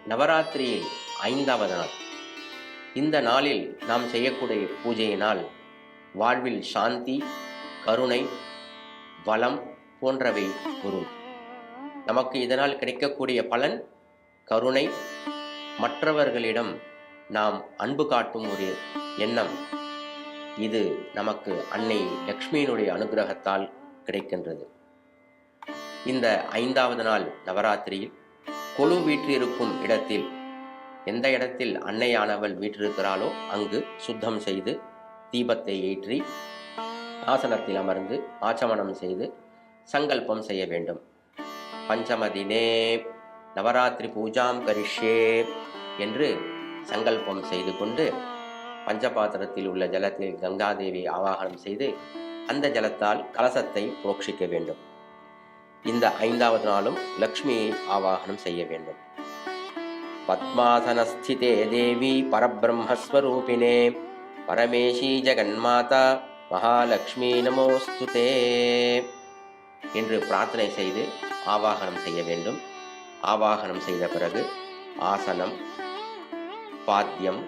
நவராத்திரியில் 5வது நாள். இந்த நாளில் நாம் செய்யக்கூடிய பூஜையினால் வாழ்வில் சாந்தி, கருணை, வளம் போன்றவை வரும். நமக்கு இதனால் கிடைக்கக்கூடிய பலன் கருணை, மற்றவர்களிடம் நாம் அன்பு காட்டும் ஒரு எண்ணம். இது நமக்கு அன்னை லக்ஷ்மியினுடைய அனுகிரகத்தால் கிடைக்கின்றது. இந்த 5வது நாள் நவராத்திரியில் கொலு வீற்றிருக்கும் இடத்தில், எந்த இடத்தில் அன்னையானவள் வீற்றிருக்கிறாளோ அங்கு சுத்தம் செய்து தீபத்தை ஏற்றி ஆசனத்தில் அமர்ந்து ஆச்சமனம் செய்து சங்கல்பம் செய்ய வேண்டும். பஞ்சமதினே நவராத்திரி பூஜாம் கரிஷ்யே என்று சங்கல்பம் செய்து கொண்டு பஞ்சபாத்திரத்தில் உள்ள ஜலத்தில் கங்காதேவி ஆவாகனம் செய்து அந்த ஜலத்தால் கலசத்தை புரோக்ஷிக்க வேண்டும். இந்த 5வது நாளும் லக்ஷ்மியை ஆவாகனம் செய்ய வேண்டும். பத்மாசனஸ்திதே தேவி பரபிரம்மஸ்வரூபிணே பரமேஷி ஜெகன்மாதா மகாலட்சுமி நமோஸ்துதே என்று பிரார்த்தனை செய்து ஆவாகனம் செய்ய வேண்டும். ஆவாகனம் செய்த பிறகு ஆசனம், பாத்தியம்,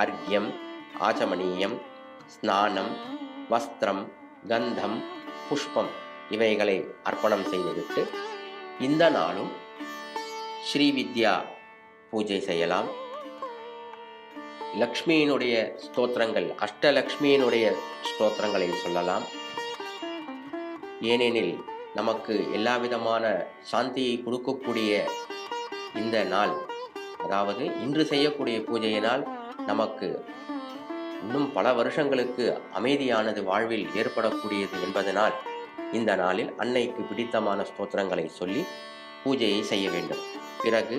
அர்க்யம், ஆச்சமனீயம், ஸ்நானம், வஸ்திரம், கந்தம், புஷ்பம் இவைகளை அர்ப்பணம் செய்துவிட்டு இந்த நாளும் ஸ்ரீவித்யா பூஜை செய்யலாம். லக்ஷ்மியினுடைய ஸ்தோத்திரங்கள், அஷ்டலக்ஷ்மியினுடைய ஸ்தோத்திரங்களை சொல்லலாம். ஏனெனில் நமக்கு எல்லா விதமான சாந்தியை கொடுக்கக்கூடிய இந்த நாள், அதாவது இன்று செய்யக்கூடிய பூஜையினால் நமக்கு இன்னும் பல வருஷங்களுக்கு அமைதியானது வாழ்வில் ஏற்படக்கூடியது என்பதனால் இந்த நாளில் அன்னைக்கு பிடித்தமான ஸ்தோத்திரங்களை சொல்லி பூஜையை செய்ய வேண்டும். பிறகு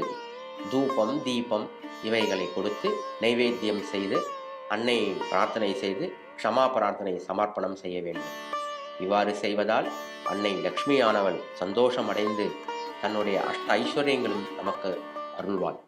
தூபம், தீபம் இவைகளை கொடுத்து நைவேத்தியம் செய்து அன்னை பிரார்த்தனை செய்து க்ஷமா பிரார்த்தனை சமர்ப்பணம் செய்ய வேண்டும். இவ்வாறு செய்வதால் அன்னை லக்ஷ்மியானவள் சந்தோஷம் அடைந்து தன்னுடைய அஷ்ட ஐஸ்வர்யங்களும் நமக்கு அருள்வாள்.